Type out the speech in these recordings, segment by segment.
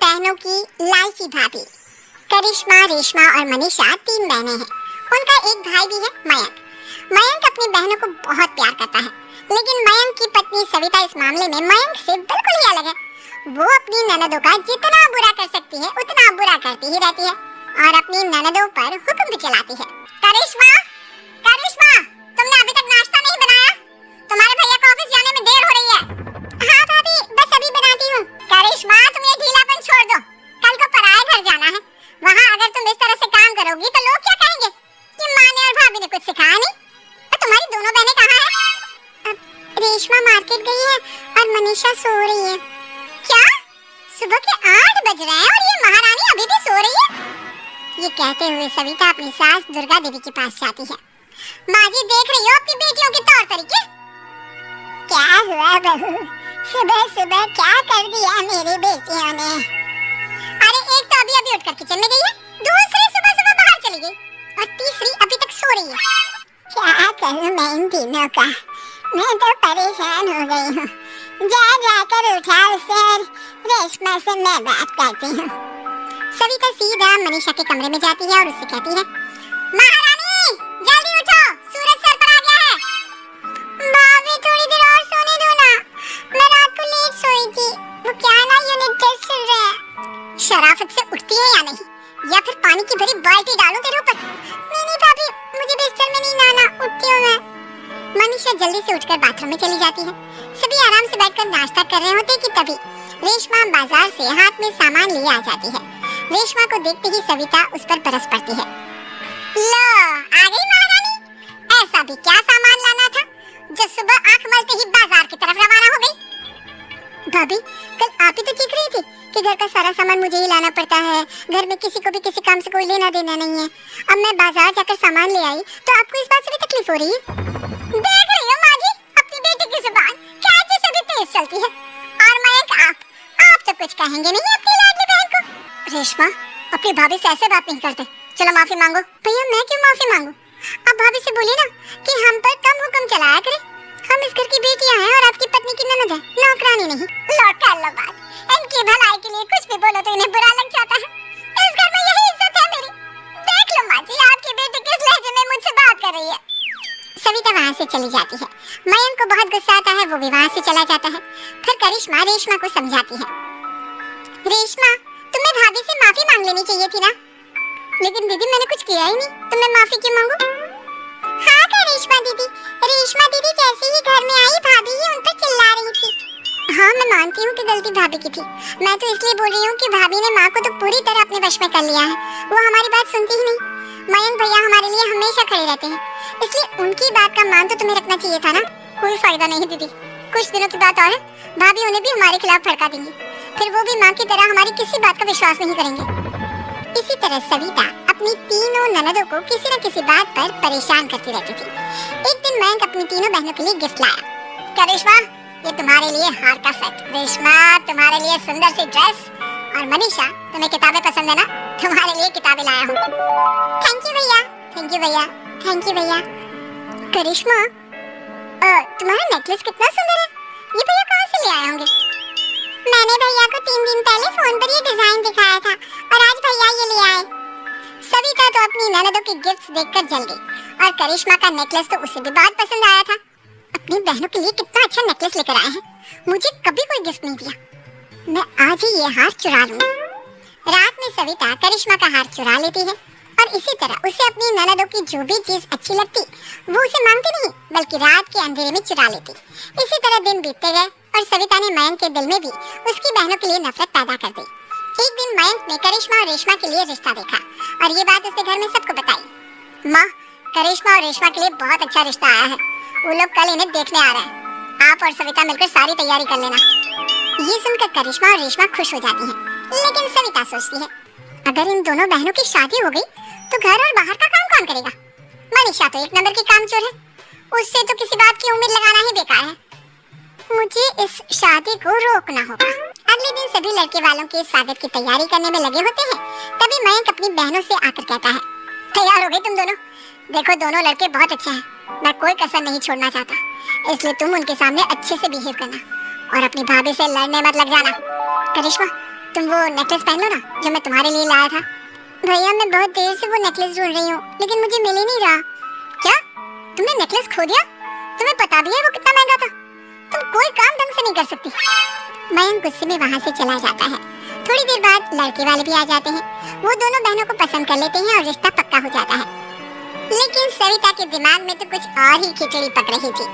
बहनों की लालची भाभी। करिश्मा, रेशमा और मनीषा 3 बहनें हैं। उनका एक भाई भी है, मयंक। मयंक अपनी बहनों को बहुत प्यार करता है, लेकिन मयंक की पत्नी सविता इस मामले में मयंक से बिल्कुल ही अलग है। वो अपनी ननदों का जितना बुरा कर सकती है उतना बुरा करती ही रहती है और अपनी ननदों पर हुक्म भी चलाती है। करिश्मा, करिश्मा, तुमने अभी तक नाश्ता नहीं बनाया? तुम्हारे भैया को ऑफिस जाने में देर हो रही है। हाँ भाभी, बस अभी बनाती हूँ। करिश्मा, तुम ये ढीलापन छोड़ दो। कल को पराये घर जाना है। वहाँ अगर तुम इस तरह से काम करोगी तो लोग क्या कहेंगे कि माँ ने और भाभी ने कुछ सिखाया नहीं। और तुम्हारी दोनों बहनें कहाँ हैं? रेशमा मार्केट गई है और मनीषा सो रही है। क्या? सुबह के 8 बज रहे हैं और ये महारानी अभी भी सो रही है? ये कहते हुए सविता अपनी सास दुर्गा देवी के पास जाती है। माँ जी, देख रही हो अपनी बेटियों के तौर तरीके? क्या हुआ बहू, सुबह सुबह क्या कर दिया मेरी बेटियों ने? अरे एक तो अभी अभी उठकर किचन में गई है, दूसरी सुबह सुबह बाहर चली गई और तीसरी अभी तक सो रही है। क्या करूं मैं इन तीनों का, मैं तो परेशान हो गई हूँ। जाकर उठा उसे और रेशमा से मैं बात करती हूँ। सविता सीधा मनीषा के कमरे में जाती है और उससे कहती है, महारानी जल्दी उठो, सूरज सर पर आ गया है। भाभी थोड़ी देर और सोने दो ना, मैं रात को लेट सोई थी। वो क्या ना यूनिट टेस्ट चल रहा है। शराफत से उठती है या नहीं, या फिर पानी की भरी बाल्टी डालूं तेरे ऊपर? नहीं भाभी, मुझे बिस्तर में नहीं आना, उठती हूँ मैं। मनीषा जल्दी से उठकर बाथरूम में चली जाती है। सभी आराम से बैठकर नाश्ता कर रहे होते कि तभी रेशमा बाजार से हाथ में सामान लिए आ जाती है। रेशमा को देखते ही सविता उस पर बरस पड़ती है। लो, आ गई महारानी। ऐसा भी क्या सामान लाना था जो सुबह आंख मलते ही बाजार की तरफ रवाना हो गई? भाभी, कल आप ही तो चीख रही थी कि घर का सारा सामान मुझे ही लाना पड़ता है, घर में किसी को भी किसी काम से कोई लेना देना नहीं है। अब मैं बाजार जाकर सामान ले आई तो आपको इस बात से भी तकलीफ हो रही है? देख रही हो माँ जी, अपनी बेटी की जुबान कैसे से भी तेज चलती है। और मयंक, आप तो कुछ कहेंगे नहीं अपनी लाडली बहन को। रेशमा, अपनी भाभी से ऐसे बात नहीं करते। चलो माफी मांगो। भैया, मैं क्यों माफी मांगू? अब भाभी से बोलिए ना कि हम पर कम हुक्म चलाया करें। हम इस घर की बेटियां हैं और आपकी पत्नी की ननद है, नौकरानी नहीं। लो कर लो बात। इनकी भलाई के लिए कुछ भी बोलो तो इन्हें बुरा लग जाता है। इस घर में यही इज्जत है मेरी। देख लो माँ जी, आपकी बेटी किस लहजे में मुझसे बात कर रही है। सविता वहाँ से चली जाती है। मयंक को बहुत गुस्सा आता है, वो भी वहाँ से चला जाता है। फिर करिश्मा रेशमा को समझाती है, रेशमा, तुम्हें भाभी से माफी मांग लेनी चाहिए थी ना। लेकिन दीदी, मैंने कुछ किया ही नहीं, तो मैं माफी क्यों मांगू? हाँ करिश्मा दीदी, रेशमा दीदी जैसे ही घर में आई भाभी ही उन पर चिल्ला रही थी। हाँ, मैं मानती हूँ कि गलती भाभी की थी। मैं तो इसलिए बोल रही हूँ कि भाभी ने माँ को तो पूरी तरह अपने वश में कर लिया है। वो हमारी बात सुनती ही नहीं। मयंक भैया हमारे लिए हमेशा खड़े रहते हैं, इसलिए उनकी बात का मान तो तुम्हें रखना चाहिए था ना। कोई फायदा नहीं दीदी, कुछ दिनों की बात और है, भाभी उन्हें भी हमारे खिलाफ भड़का देंगी। फिर वो भी माँ की तरह हमारी किसी बात का विश्वास नहीं करेंगे। इसी तरह सविता अपनी तीनों ननदों को किसी न किसी बात पर परेशान करती रहती थी। एक दिन मयंक अपनी तीनों बहनों के लिए गिफ्ट लाया। क्या रेशमा, ये तुम्हारे लिए हार का सेट। रेशमा, तुम्हारे लिए सुंदर सी ड्रेस। और मनीषा, तुम्हें किताबें पसंद है ना, तुम्हारे लिए किताबें लाया हूँ। थैंक यू भैया, थैंक यू भैया, थैंक यू भैया। करिश्मा, तुम्हारा नेकलेस कितना सुंदर है, ये भैया कहाँ से ले आए होंगे? मैंने भैया को 3 दिन पहले फोन पर ये डिजाइन दिखाया था और आज भैया ये ले आए। सविता तो अपनी ननदों की गिफ्ट्स देखकर जल गई और करिश्मा का नेकलेस तो उसे भी बहुत पसंद आया था। अपनी बहनों के लिए कितना अच्छा नेकलेस लेकर आए हैं, मुझे कभी कोई गिफ्ट नहीं दिया। मैं आज ही ये हार चुरा लूंगी। रात में सविता करिश्मा का हार चुरा लेती है और इसी तरह उसे अपनी ननदों की जो भी चीज अच्छी लगती वो उसे मांगती नहीं, बल्कि रात के अंधेरे में चुरा लेती। इसी तरह दिन बीतते गए और सविता ने मयंक के दिल में भी उसकी बहनों के लिए नफरत पैदा कर दी। एक दिन मयंक ने करिश्मा और रेशमा के लिए रिश्ता देखा और ये बात उसने घर में सबको बताई। माँ, करिश्मा और रेशमा के लिए बहुत अच्छा रिश्ता आया है, वो लोग कल इन्हें देखने आ रहे हैं। आप और सविता मिलकर सारी तैयारी कर लेना। ये सुनकर करिश्मा और रेशमा खुश हो जाती हैं, लेकिन सविता सोचती है, अगर इन दोनों बहनों की शादी हो गई तो घर और बाहर का काम कौन करेगा? मनीषा तो एक नंबर की कामचोर है, उससे तो किसी बात की उम्मीद लगाना ही बेकार है। मुझे इस शादी को रोकना होगा। अगले दिन सभी लड़के वालों के स्वागत की तैयारी करने में लगे होते हैं। तभी मयंक अपनी बहनों से आकर कहता है, तैयार हो गई तुम दोनों? देखो, दोनों लड़के बहुत अच्छे हैं, मैं कोई कसर नहीं छोड़ना चाहता, इसलिए तुम उनके सामने अच्छे से बिहेव करना और अपनी भाभी से लड़ने मत लग जाना। करिश्मा, तुम वो नेकलेस पहन लो ना जो मैं तुम्हारे लिए लाया था। भैया मैं बहुत देर से वो नेकलेस ढूंढ रही हूँ लेकिन मुझे मिल ही नहीं रहा। क्या तुमने नेकलेस खो दिया? तुम्हें पता भी है वो कितना महंगा था? तुम कोई काम ढंग से नहीं कर सकती। मयंक गुस्से में वहाँ से चला जाता है। थोड़ी देर बाद लड़के वाले भी आ जाते हैं। वो दोनों बहनों को पसंद कर लेते हैं और रिश्ता पक्का हो जाता है। लेकिन सविता के दिमाग में तो कुछ और ही खिचड़ी पक रही थी।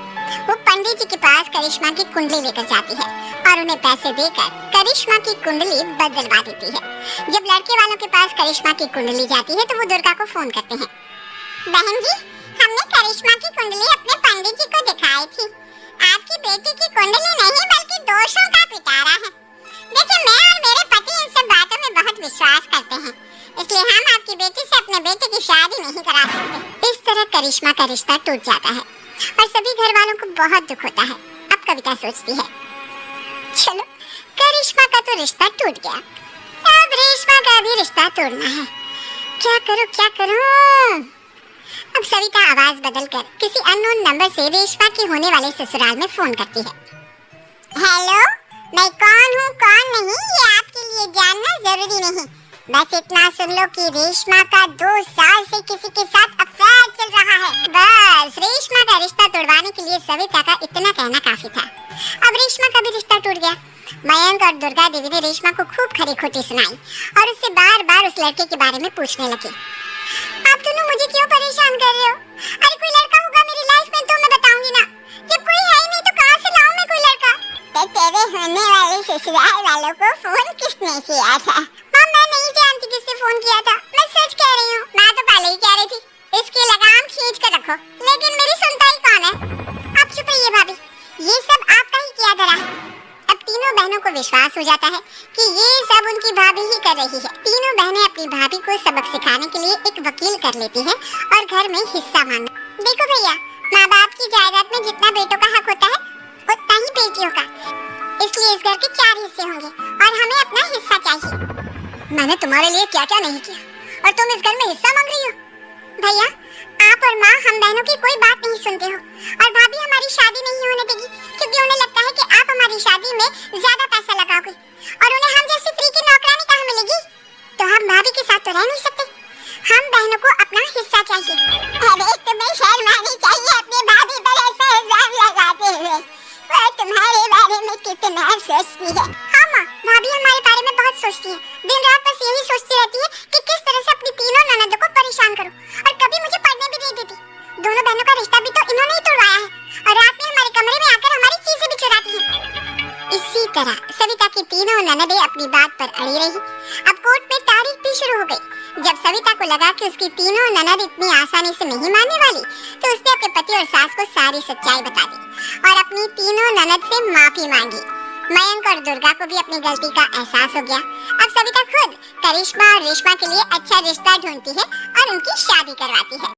वो पंडित जी के पास करिश्मा की कुंडली लेकर जाती है और उन्हें पैसे देकर करिश्मा की कुंडली बदलवा देती है। जब लड़के वालों के पास करिश्मा की कुंडली जाती है तो वो दुर्गा को फोन करते हैं। बहन जी, हमने करिश्मा की कुंडली अपने पंडित जी को दिखाई थी। आपकी बेटी की कुंडली नहीं बल्कि दोषों का पिटारा है। देखिए, मैं और मेरे पति इन सब बातों में बहुत विश्वास करते हैं, इसलिए हम आपकी बेटी से अपने बेटे की शादी नहीं करा सकते। इस तरह करिश्मा का रिश्ता टूट जाता है और सभी घर वालों को बहुत दुख होता है। अब कविता सोचती है, चलो करिश्मा का तो रिश्ता टूट गया, अब रेशमा का भी रिश्ता तोड़ना है। क्या करूं क्या करूं? अब सविता आवाज बदलकर किसी अननोन नंबर से रेशमा के होने वाले ससुराल में फोन करती है। हेलो, मैं कौन हूँ कौन नहीं ये आपके लिए जानना जरूरी नहीं, बस इतना सुन लो कि रेशमा का 2 साल से किसी के साथ अफेयर चल रहा है। बस रेशमा का रिश्ता तोड़वाने के लिए सविता का इतना कहना काफी था। अब रेशमा का भी रिश्ता टूट गया। मयंक और दुर्गा देवी ने रेशमा को खूब खरी खोटी सुनाई और उससे बार बार उस लड़के के बारे में पूछने लगे। आप दोनों मुझे क्यों परेशान कर रहे हो? अरे कोई लड़का होगा मेरी लाइफ में तो मैं बताऊंगी ना। जब कोई है ही नहीं तो कहां से लाऊं मैं कोई लड़का? तो तेरे होने वाले ससुराल वालों को फोन किसने किया था? मां, मैं नहीं जानती किसने फोन किया था, मैं सच कह रही हूँ। मैं तो पहले ही कह रही थी इसकी लगाम खींच कर रखो, लेकिन मेरी सुनता ही कौन है? आप चुप रहिए भाभी, ये सब आपका ही किया धरा है। अब तीनों बहनों को विश्वास हो जाता है कि ये सब उनकी भाभी ही कर रही है। तीनों बहनें अपनी भाभी को सबक सिखाने के लिए एक वकील कर लेती हैं और घर में हिस्सा मांग। देखो भैया, माँ बाप की जायदाद में जितना बेटों का हक होता है उतना ही बेटियों का, इसलिए इस घर के 4 हिस्से होंगे और हमें अपना हिस्सा चाहिए। मैंने तुम्हारे लिए क्या क्या नहीं किया और तुम इस घर में हिस्सा मांग रही हो? भैया, आप और माँ हम बहनों की कोई बात नहीं सुनते हो और भाभी हमारी शादी नहीं होने देगी क्योंकि उन्हें लगता है कि आप हमारी शादी में ज्यादा पैसा लगाओगे और उन्हें हम जैसी फ्री की नौकरानी कहाँ मिलेगी। तो हम भाभी के साथ तो रह नहीं सकते, हम बहनों को अपना हिस्सा चाहिए। अरे तुम्हें शर्म आनी चाहिए अपनी भाभी पर ऐसा इल्जाम लगाते हुए। वो तुम्हारे बारे में कितना सोचती है। हाँ माँ, भाभी हमारे बारे में बहुत सोचती है। दिन रात बस यही सोचती रहती है कि किस तरह से अपनी तीनों ननदों को परेशान करूं और कभी मुझे पढ़ने भी नहीं देती। दोनों बहनों का रिश्ता भी तो इन्होंने ही तोड़वाया है और रात में हमारे कमरे में आकर हमारी चीजें भी चुराती हैं। इसी तरह सविता की तीनों ननदें अपनी बात पर अड़ी रही। अब कोर्ट में तारीख भी शुरू हो गई। जब सविता को लगा कि उसकी तीनों ननद इतनी आसानी से नहीं मानने वाली, तो उसने अपने पति और सास को सारी सच्चाई बता दी और अपनी तीनों ननद से माफी मांगी। मयंक और दुर्गा को भी अपनी गलती का एहसास हो गया। अब सविता खुद करिश्मा और रेशमा के लिए अच्छा रिश्ता ढूंढती है और उनकी शादी करवाती है।